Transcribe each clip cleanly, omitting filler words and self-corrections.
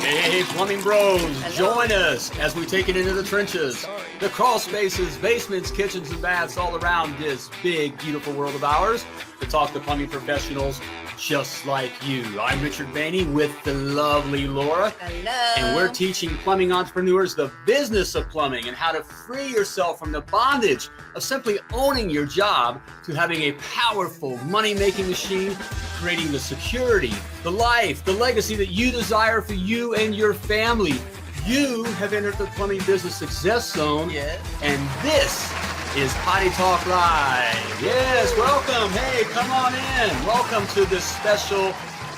Hey, plumbing bros, Hello. join us as we take it into the trenches. The crawl spaces, basements, kitchens, and baths all around this big, beautiful world of ours to talk to plumbing professionals just like you. I'm Richard Behney with the lovely Laura. Hello. And we're teaching plumbing entrepreneurs the business of plumbing and how to free yourself from the bondage of simply owning your job to having a powerful money-making machine, creating the security, the life, the legacy that you desire for you and your family. You have entered the plumbing business success zone, Yes. and this is Potty Talk Live. Yes, welcome. Hey, come on in. Welcome to this special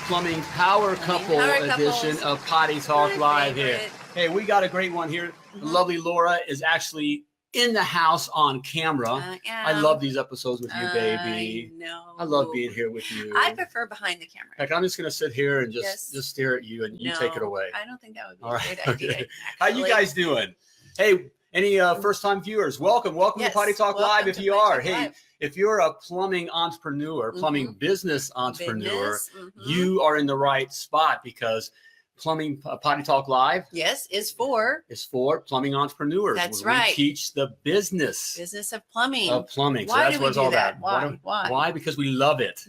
Plumbing Power Couple edition of Potty Talk Live here. Hey, we got a great one here. The lovely Laura is actually in the house on camera. I love these episodes with you, baby. I know. I love being here with you. I prefer behind the camera. Heck, I'm just going to sit here and Yes. just stare at you and you take it away. I don't think that would be All a right. great idea. Okay. How you guys doing? Hey, any first-time viewers, welcome to Potty Talk Live if you are. Hey, if you're a plumbing entrepreneur, plumbing business entrepreneur, you are in the right spot because Plumbing Potty Talk Live is for plumbing entrepreneurs. That's We right. teach the business of plumbing. of plumbing. So Why that's do what we it's do all that? about. Why? Why? Because we love it.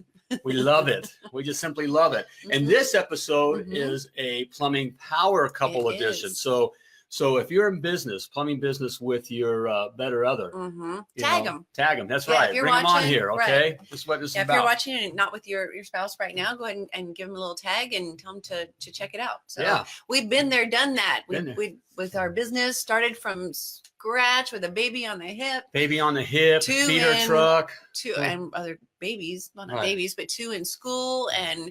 We love it. We just simply love it. And this episode is a plumbing power couple It edition. is. So if you're in business, plumbing business with your better other, Tag them. Tag them. That's Yeah, right. if you're Bring them on watching, here. Okay. right. This is what this is If about. you're watching and not with your spouse right now, go ahead and give them a little tag and tell them to check it out. So Yeah. we've been there, done that. Been there. We with our business started from scratch with a baby on the hip, Baby on the hip, Two feeder in- truck. and other babies, well, not Right. babies, but two in school, and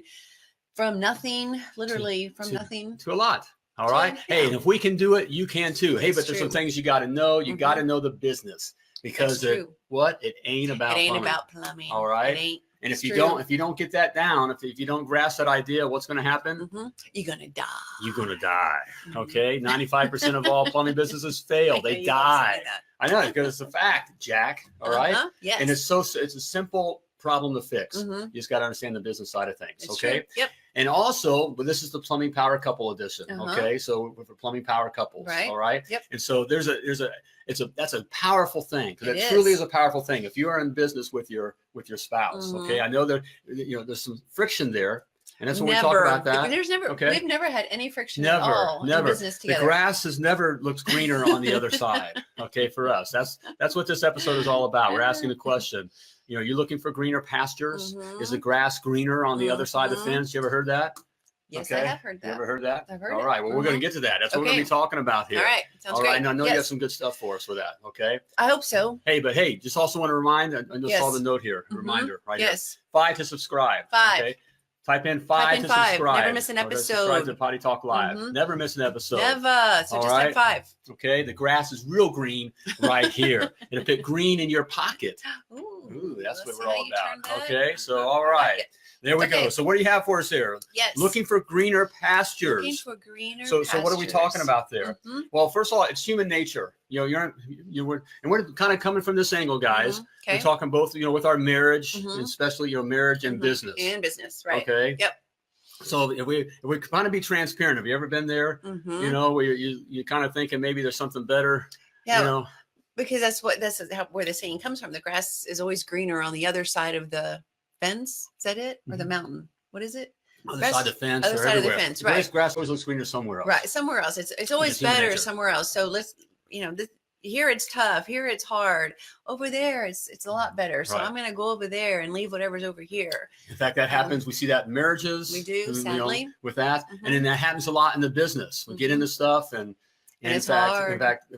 from nothing, literally from to- nothing. To a lot. All So, right. Hey, yeah. and if we can do it, you can too. Hey, It's but there's some true. things you got to know. You got to know the business because That's true. it ain't about It ain't plumbing. about plumbing. All right. It ain't. And It's if you true. don't get that down, if you don't grasp that idea, what's going to happen? You're gonna die. You're going to die. Mhm. Okay. 95% of all plumbing businesses fail. They You love saying die. that. I know because it's a fact, Jack. All right. Yes. And it's a simple problem to fix. Mhm. You just got to understand the business side of things. It's Okay. true. Yep. And also, but this is the plumbing power couple edition. Okay. So for plumbing power couples. Right. All right. Yep. And so that's a powerful thing because It it truly is. is a powerful thing. If you are in business with your spouse, okay, I know there's some friction there, and that's when we talk about that. We've never had any friction Never, at all never. in business The together. grass has never looked greener on the other side. Okay, for us, that's what this episode is all about. We're asking the question. You're looking for greener pastures. Is the grass greener on the other side of the fence? You ever heard that? Yes, Okay. I have heard that. You ever heard that? I've heard All it. right. Well, we're going to get to that. That's what we're going to be talking about here. All right. Sounds All great. right. And I know you Yes. have some good stuff for us for that. Okay. I hope so. Hey, just also want to remind, I just saw the note here, reminder right here. Yes. 5 to subscribe. 5. Okay. Type in 5 to subscribe. Never miss an Or to subscribe episode. to Potty Talk Live. Never miss an episode. Never. So All just right. like 5. Okay. The grass is real green right here. It'll put green in your pocket. Ooh, that's what we're all about. Okay. So, all right. There we go. So what do you have for us here? Yes. Looking for greener pastures. Looking for greener So what are we talking about there? Well, first of all, it's human nature. And we're kind of coming from this angle, guys. Okay. We're talking both, with our marriage, especially marriage and business. And business, right? Okay. Yep. So if we kind of be transparent, have you ever been there? Where you kind of thinking maybe there's something better. Yeah. Because that's where the saying comes from. The grass is always greener on the other side of the fence. Is that it? Or the mountain? What is it? Other side of the fence. Other side of the fence, right? Grass always looks greener somewhere else. Right, somewhere else. It's always It's human better nature. somewhere else. So let's, here it's tough. Here it's hard. Over there, it's a lot better. So Right. I'm going to go over there and leave whatever's over here. In fact, that happens. We see that in marriages. We do, sadly. With that, and then that happens a lot in the business. We get into stuff, and it's in hard. fact,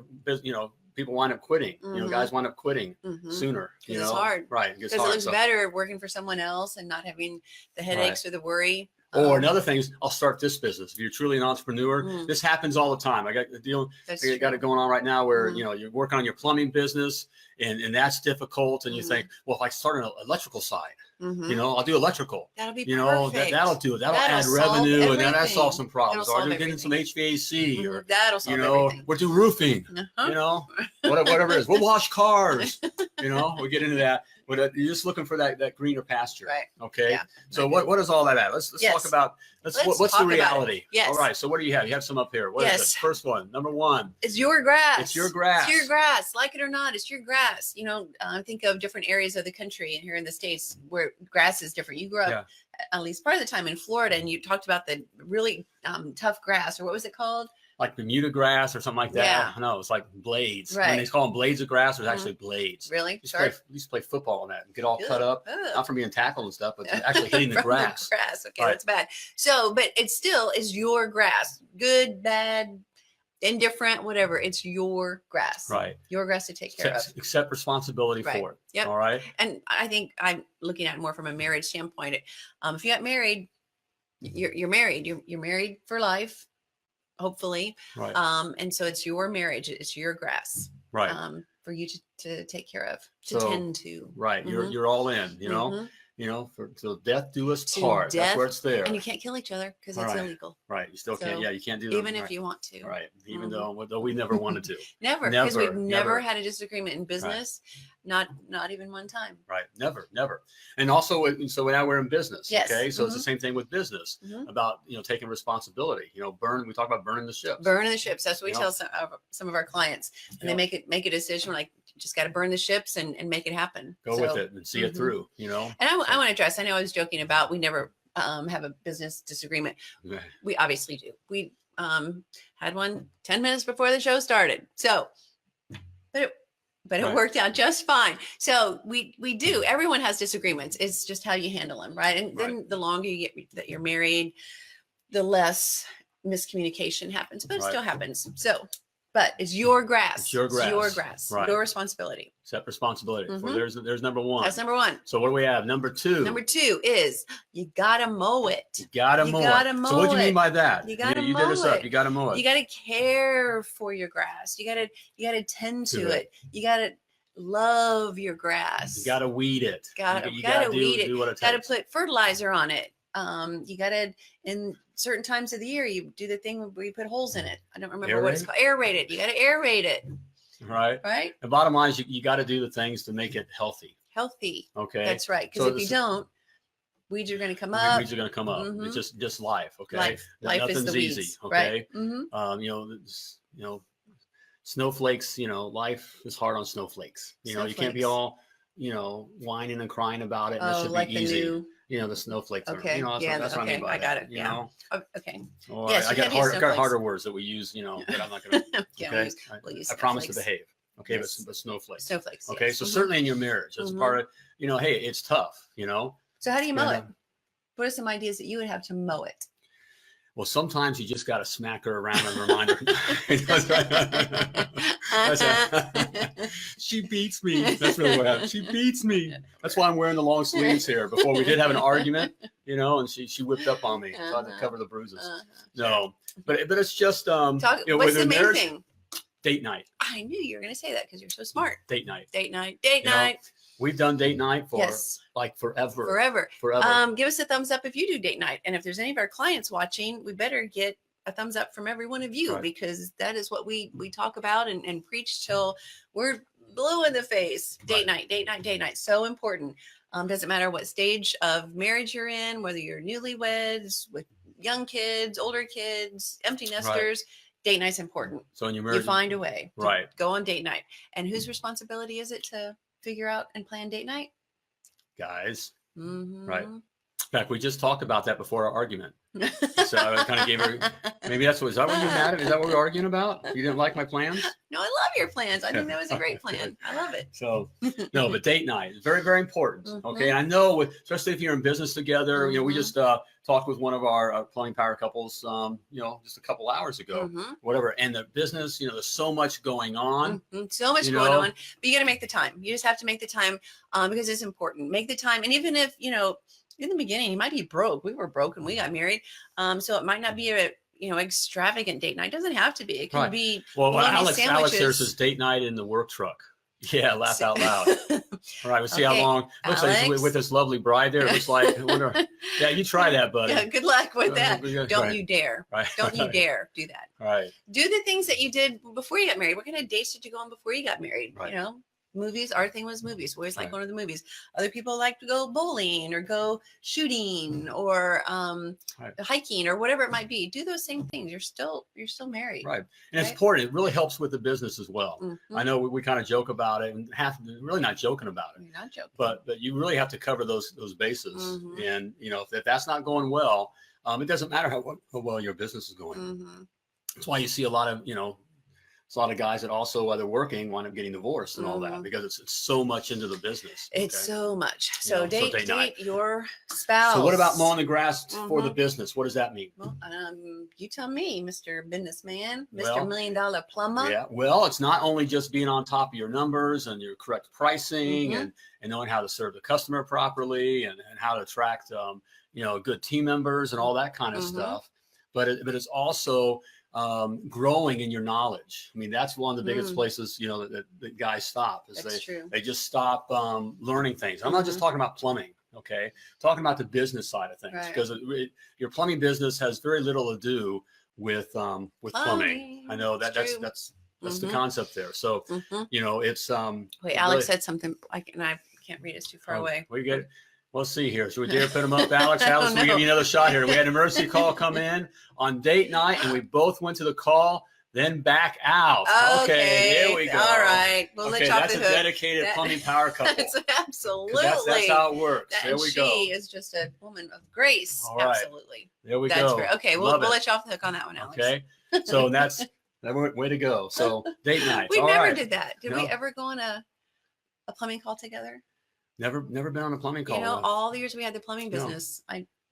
people wind up quitting. Guys wind up quitting sooner. It's hard. Right? It gets Because it hard. looks So- better working for someone else and not having the headaches or the worry. Or another thing is, I'll start this business. If you're truly an entrepreneur, this happens all the time. I got the deal. I got it going on right now where you're working on your plumbing business, and that's difficult. And you think, well, if I start an electrical side, I'll do electrical. That'll be that'll do it. That'll add revenue, and that'll solve some problems. Or you're getting some HVAC, or that'll solve everything. we'll do roofing. Whatever it is. We'll wash cars. You know, we'll get into that. But you're just looking for that greener pasture. Right. Okay. Yeah. So what is all that at? Let's talk about what's the reality. Yes. All right. So what do you have? You have some up here. What is it? First one, number one. It's your grass. It's your grass. It's your grass. Like it or not, it's your grass. You know, think of different areas of the country and here in the States where grass is different. You grew up at least part of the time in Florida, and you talked about the really tough grass, or what was it called? Like Bermuda grass or something like that. Yeah. No, it's like blades. Right. When they call them blades of grass, there's actually blades. Really? We used to play football on that and get all cut up, not from being tackled and stuff, but actually hitting the grass. The grass. Okay, that's bad. So, but it still is your grass. Good, bad, indifferent, whatever. It's your grass. Right. Your grass to take care of. Accept responsibility for it. Yep. All right. And I think I'm looking at it more from a marriage standpoint. If you got married, you're married. You're married for life. Hopefully. Right. And so it's your marriage. It's your grass. Right. For you to take care of, to tend to. Right. You're all in, you know, till death do us part. That's where it's there. And you can't kill each other because it's illegal. Right. You still can't. Yeah. You can't do that. Even if you want to. Right. Even though we never wanted to. Never. Because we've never had a disagreement in business. Right. Not even one time. Right. Never. And also, so now we're in business. Yes. Okay. So it's the same thing with business about, taking responsibility, we talk about burning the ships. Burning the ships. That's what we tell some of our clients. And they make a decision. We're like, you just got to burn the ships and make it happen. Go with it and see it through, And I want to address, I know I was joking about, we never have a business disagreement. We obviously do. We had one 10 minutes before the show started. So, but it worked out just fine. So we do. Everyone has disagreements. It's just how you handle them, right? And then the longer you get that you're married, the less miscommunication happens, but it still happens. So, but it's your grass. It's your grass. It's your grass. Right. Your responsibility. Accept responsibility. There's number one. That's number one. So what do we have? Number two. Number two is you gotta mow it. You gotta mow it. So what do you mean by that? You gotta mow it. You did this up. You gotta mow it. You gotta care for your grass. You gotta tend to it. You gotta love your grass. You gotta weed it. You gotta weed it. You gotta put fertilizer on it. You gotta, in certain times of the year, you do the thing where you put holes in it. I don't remember what it's called. Aerate it. You gotta aerate it. Right. Right. The bottom line is you got to do the things to make it healthy. Okay. That's right. Because if you don't, weeds are going to come up. Weeds are going to come up. It's just life. Okay. Life Nothing's is the weeds, easy. Okay. Right. Snowflakes. Life is hard on snowflakes. You can't be all whining and crying about it. And that should like be easy. The snowflakes. Okay. That's what I mean by that. I got it. Okay. Well, yes, I got harder words that we use. That I'm not going to. Okay. I promise to behave. Okay, but snowflakes. Snowflakes. Okay, so certainly in your marriage, as part of hey, it's tough. So how do you mow it? What are some ideas that you would have to mow it? Well, sometimes you just got to smack her around and remind her. She beats me. That's really what happened. She beats me. That's why I'm wearing the long sleeves here. Before we did have an argument, and she whipped up on me, so I had to cover the bruises. No, but it's just what's the main thing? Date night. I knew you were going to say that because you're so smart. Date night. We've done date night for like forever. Give us a thumbs up if you do date night. And if there's any of our clients watching, we better get a thumbs up from every one of you because that is what we talk about and preach till we're blue in the face. Date night. So important. Doesn't matter what stage of marriage you're in, whether you're newlyweds, with young kids, older kids, empty nesters. Date night's important. So in your marriage, you find a way to go on date night. And whose responsibility is it to figure out and plan date night? Guys. Right. In fact, we just talked about that before our argument. So I kind of gave her, maybe is that what you're mad at? Is that what we're arguing about? You didn't like my plans? No, I love your plans. I think that was a great plan. I love it. So, no, but date night is very, very important. Okay. And I know, especially if you're in business together, we just talked with one of our plumbing power couples, just a couple hours ago, whatever. And the business, there's so much going on. So much going on. But you got to make the time. You just have to make the time because it's important. Make the time. And even if, in the beginning, you might be broke. We were broke when we got married. So it might not be a extravagant date night. It doesn't have to be. It can be. Well, Alex there says date night in the work truck. Yeah, laugh out loud. All right, we'll see how long. Looks like with this lovely bride there. It looks like. Yeah, you try that, buddy. Yeah, good luck with that. Don't you dare. Right. Don't you dare do that. All right. Do the things that you did before you got married. What kind of dates did you go on before you got married? Right. movies. Our thing was movies. We always like Right. going to the movies. Other people like to go bowling or go shooting or Right. hiking or whatever it might be. Do those same things. You're still married. Right. And it's Right? important. It really helps with the business as well. Mhm. I know we kind of joke about it and really not joking about it, You're not joking. but you really have to cover those bases. Mhm. And, you know, if that's not going well, it doesn't matter how well your business is going. Mm-hmm. That's why you see a lot of, you know, it's a lot of guys that also, while they're working, wind up getting divorced and all that, because it's so much into the business. It's okay? so much. You So know, so date night. your spouse. So what about mowing the grass for the Mhm. business? What does that mean? Well, you tell me, Mr. Businessman, Mr. Well, $1 million plumber. Yeah, well, it's not only just being on top of your numbers and your correct pricing Mhm. and knowing how to serve the customer properly and how to attract you know, good team members and all that kind of Mhm. stuff, but it's also growing in your knowledge. I mean, that's one of the biggest places, you know, that guys stop is That's true. they just stop learning things. I'm not just talking about plumbing, okay? I'm talking about the business side of things, Right. because your plumbing business has very little to do with plumbing. I know that's the concept there. So you know, it's Wait, Alex said something. I can't read. It's too far away. We get it. Let's see here. Should we dare put them up, Alex? Alex, don't we give know. you another shot here. We had an emergency call come in on date night, and we both went to the call, then back out. Okay, here we go. All right, we'll let you off that's the a hook. dedicated plumbing power couple. That's absolutely. That's how it works. There we go. She is just a woman of grace. All right. Absolutely. There we That's go. great. Okay, we'll let you off the hook on that one, Alex. Okay, so that's way to go. So date night. We All never right. did that. Did No. we ever go on a plumbing call together? Never been on a plumbing call. You know, all the years we had the plumbing No. business,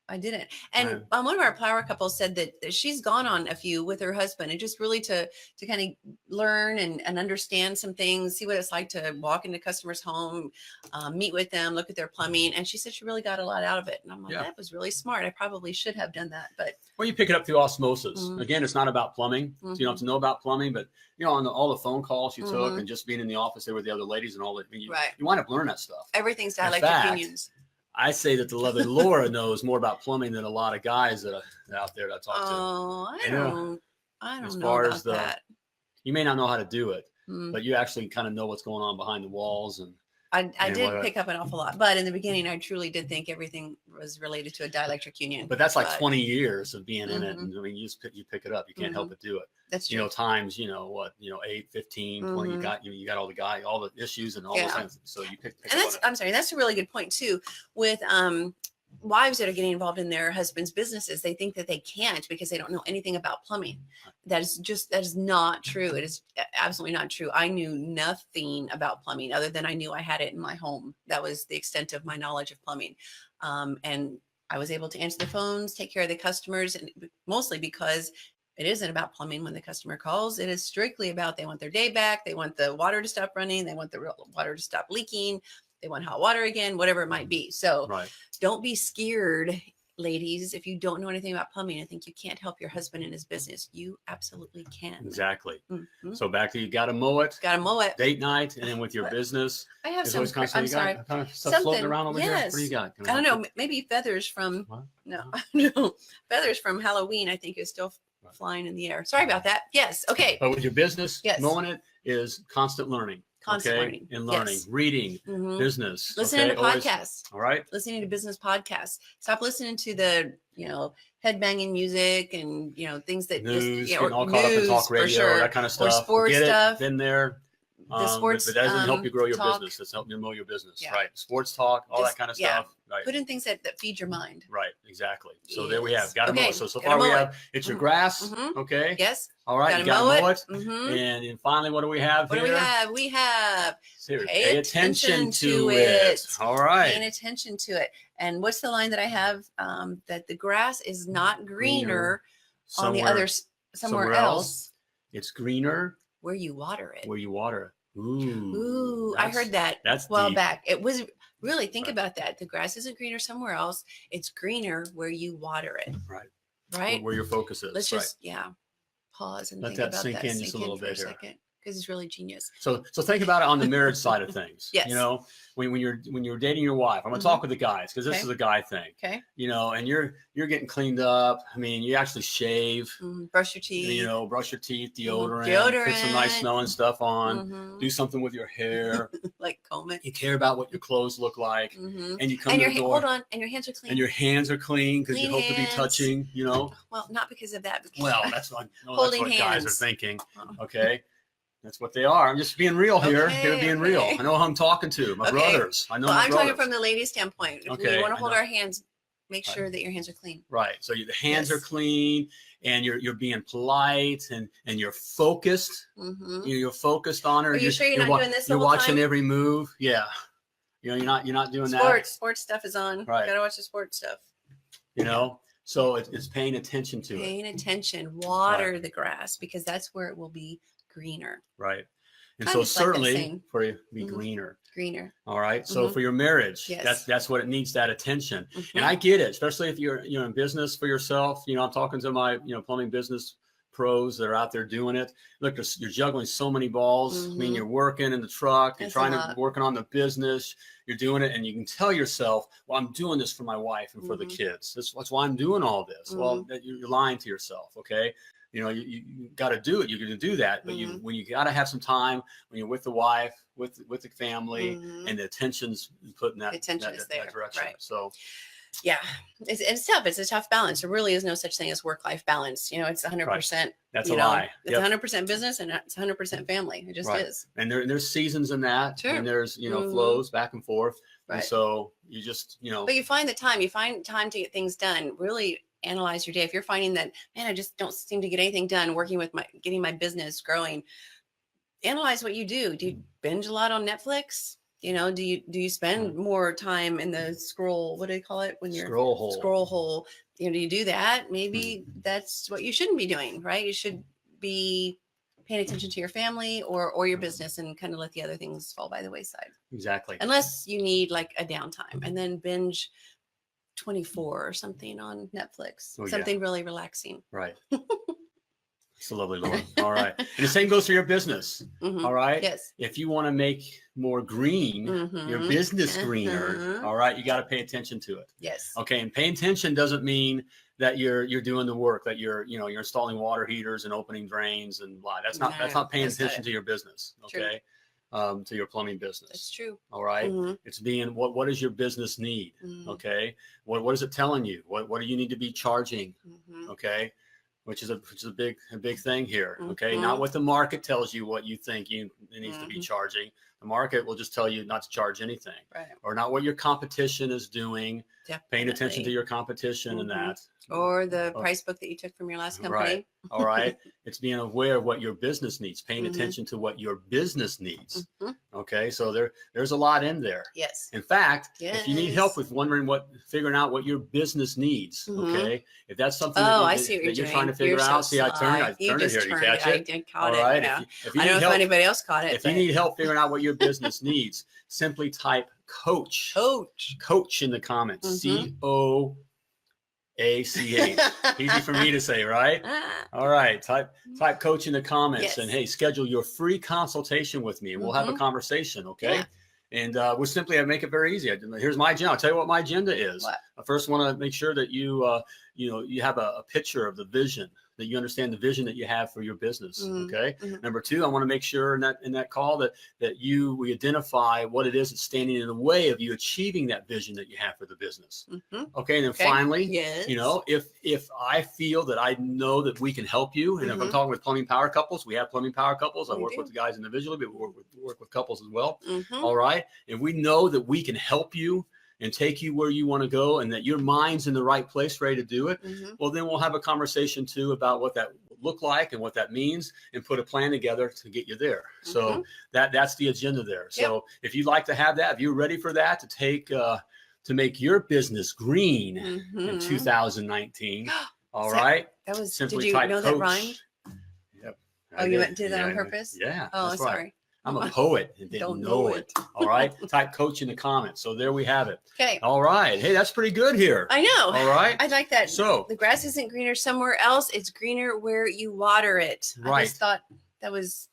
I didn't. And Right. one of our power couples said that she's gone on a few with her husband, and just really to kind of learn and understand some things, see what it's like to walk into customers' home, meet with them, look at their plumbing. And she said she really got a lot out of it. And I'm like, that was really smart. I probably should have done that. But well, you pick it up through osmosis. Again, it's not about plumbing. So you don't have to know about plumbing, but you know, on all the phone calls you took and just being in the office there with the other ladies and all that, you wind up learning that stuff. Everything's dialectic unions. I say that the lovely Laura knows more about plumbing than a lot of guys that are out there that I talk to. Oh, I don't as know far about as that. You may not know how to do it, but you actually kind of know what's going on behind the walls. And I did pick up an awful lot, but in the beginning, I truly did think everything was related to a dielectric union. But that's like 20 years of being in it. And I mean, you pick it up. You can't help but do it. That's true. You know, times, 8, 15, 20, you got all the issues and all those things. So you pick and up I'm sorry, that's a really good point too. With wives that are getting involved in their husbands' businesses, they think that they can't because they don't know anything about plumbing. That is not true. It is absolutely not true. I knew nothing about plumbing other than I knew I had it in my home. That was the extent of my knowledge of plumbing. And I was able to answer the phones, take care of the customers, and mostly because it isn't about plumbing when the customer calls. It is strictly about they want their day back. They want the water to stop running. They want the water to stop leaking. They want hot water again, whatever it might be. So don't be scared, ladies, if you don't know anything about plumbing and think you can't help your husband in his business. You absolutely can. Exactly. So back to you got to mow it. Got to mow it. Date night, and then with your business. I have some. I'm sorry. Kind of stuff floating around over here. What do you got? I don't know. Maybe feathers from. What? No, feathers from Halloween. I think is still flying in the air. Sorry about that. Yes. Okay. But with your business, mowing it is constant learning. Learning. And learning, reading, business. Listening to podcasts. All right. Listening to business podcasts. Stop listening to the, head banging music and, things that news, just, all caught up in talk radio, that kind of stuff. Or sports stuff. Been there. The sports but that doesn't help you grow your talk. business. It's helping you mow your business. Right. Sports talk, all that kind of stuff. Right. Put in things that feed your mind. Right. Exactly. So there we have. Got to mow it. So far we have, it's your grass. Okay. Yes. All right. You got to mow it. Mm-hmm. And finally, what do we have here? What do we have? We have pay attention to it. All right. Paying attention to it. And what's the line that I have? That the grass is not greener on the other somewhere else. It's greener where you water it. Where you water it. Ooh. I heard that that's a while deep. back. It was really think about that. The grass isn't greener somewhere else. It's greener where you water it. Right. Where your focus is. Let's just pause and let think that about sink in just a little bit for a here. second. because it's really genius. So think about it on the marriage side of things. Yes. You know, when you're dating your wife, I'm gonna talk with the guys because this is a guy thing. Okay. You know, and you're getting cleaned up. I mean, you actually shave, brush your teeth. You know, brush your teeth, deodorant, put some nice smelling stuff on, do something with your hair, like comb it. You care about what your clothes look like, and you come to the door. Hold on, and your hands are clean. And your hands are clean because you hope to be touching. You know. Well, not because of that. Well, that's what guys are thinking. Okay. That's what they are. I'm just being real here. Here being real. I know who I'm talking to. My brothers. I know my brothers. I'm talking from the ladies' standpoint. If we want to hold our hands, make sure that your hands are clean. Right. So the hands are clean, and you're being polite, and you're focused. You're focused on her. Are you sure you're not doing this? You're watching every move. Yeah. You know, you're not doing that. Sports stuff is on. Right. Gotta watch the sports stuff. You know. So it's paying attention to Paying attention. Water the grass because that's where it will be greener. Right. And so certainly for you to be greener. All right. So for your marriage, that's what it needs, that attention. And I get it, especially if you're in business for yourself. You know, I'm talking to my plumbing business pros that are out there doing it. Look, you're juggling so many balls. I mean, you're working in the truck, you're working on the business, you're doing it, and you can tell yourself, well, I'm doing this for my wife and for the kids. That's why I'm doing all this. Well, you're lying to yourself. Okay. You know, you got to do it. You're going to do that, but when you got to have some time when you're with the wife, with the family, and the attention's put in that direction. Right. So, yeah, it's tough. It's a tough balance. There really is no such thing as work-life balance. You know, it's 100%. That's a lie. It's 100% business and it's 100% family. It just is. And there's seasons in that. Sure. And there's flows back and forth. Right. And so you just But you find the time. You find time to get things done. Really analyze your day. If you're finding that, man, I just don't seem to get anything done working with getting my business growing, analyze what you do. Do you binge a lot on Netflix? You know, do you spend more time in the what do they call it when you're scroll hole? You know, do you do that? Maybe that's what you shouldn't be doing, right? You should be paying attention to your family or your business and kind of let the other things fall by the wayside. Exactly. Unless you need like a downtime and then binge 24 or something on Netflix. Something really relaxing. Right. It's a lovely Lord. All right. And the same goes for your business. All right. Yes. If you want to make more green, your business greener, all right, you got to pay attention to it. Yes. Okay. And paying attention doesn't mean that you're doing the work, that you're installing water heaters and opening drains and blah. That's not paying attention to your business. Okay. To your plumbing business. That's true. All right. It's being what does your business need? Okay. What is it telling you? What do you need to be charging? Okay. Which is a big thing here. Okay. Not what the market tells you what you think it needs to be charging. The market will just tell you not to charge anything. Right. Or not what your competition is doing. Definitely. Paying attention to your competition and that. Or the price book that you took from your last company. Right. All right. It's being aware of what your business needs, paying attention to what your business needs. Okay. So there's a lot in there. Yes. In fact, if you need help with figuring out what your business needs, okay. If that's something that you're trying to figure out, see, I turned it here. You catch it? I caught it. All right. Yeah. I don't know if anybody else caught it. If you need help figuring out what your business needs, simply type coach in the comments. COACH. Easy for me to say, right? All right. Type coach in the comments and hey, schedule your free consultation with me and we'll have a conversation. Okay. Yeah. And we'll simply make it very easy. Here's my agenda. I'll tell you what my agenda is. What? I first want to make sure that you have a picture of the vision, that you understand the vision that you have for your business. Okay. Number two, I want to make sure in that call that we identify what it is that's standing in the way of you achieving that vision that you have for the business. Okay. And then finally, if I feel that I know that we can help you, and if I'm talking with plumbing power couples, we have plumbing power couples. I work with the guys individually, but we work with couples as well. All right. And we know that we can help you and take you where you want to go and that your mind's in the right place, ready to do it, well, then we'll have a conversation too about what that would look like and what that means and put a plan together to get you there. So that's the agenda there. So if you'd like to have that, if you're ready for that to make your business green in 2019, all right. That was, simply did you know that rhymed? Yep. Oh, you did that on purpose? Yeah. Oh, sorry. Right. I'm a poet and didn't know it. All right. Type coach in the comments. So there we have it. Okay. All right. Hey, that's pretty good here. I know. All right. I like that. So the grass isn't greener somewhere else. It's greener where you water it. Right. I just thought that was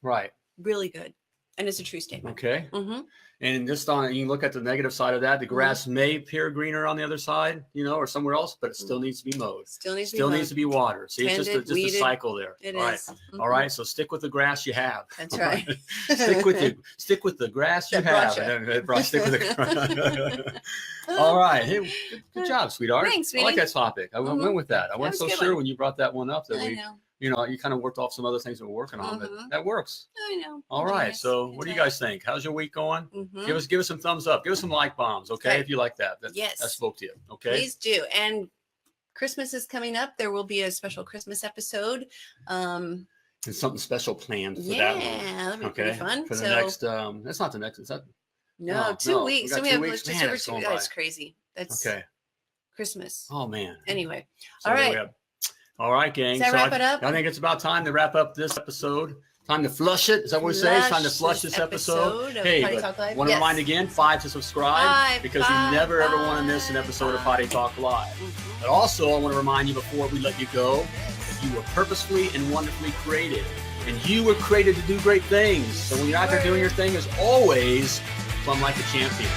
really good. And it's a true statement. Okay. Mm-hmm. And just on, you can look at the negative side of that. The grass may appear greener on the other side, or somewhere else, but it still needs to be mowed. Still needs to be watered. See, Tended, it's just a cycle there. It All right. is. Mm-hmm. All right. So stick with the grass you have. That's right. stick with the grass you have. Stick with the All right. Hey, good job, sweetheart. Thanks, I like that topic. I went with that. I wasn't so sure when you brought that one up that you kind of worked off some other things that we're working on, but that works. I know. All right. So what do you guys think? How's your week going? Give us some thumbs up. Give us some like bombs. Okay. If you like that. That spoke to you. Okay. Please do. And Christmas is coming up. There will be a special Christmas episode. And something special planned for that one. Yeah, that'll be pretty fun. For the next, that's not the next, is that? No, 2 weeks. So we have just Man, over 2 weeks. That's crazy. That's okay. Christmas. Oh man. Anyway. So all right, gang. Does that wrap it up? I think it's about time to wrap up this episode. Time to flush it. Is that what we say? It's time to flush this episode. Hey, want to remind again, 5 to subscribe because you never ever want to miss an episode of Potty Talk Live. But also, I want to remind you before we let you go, that you were purposefully and wonderfully created. And you were created to do great things. So when you're out there doing your thing, as always, plumb like a champion.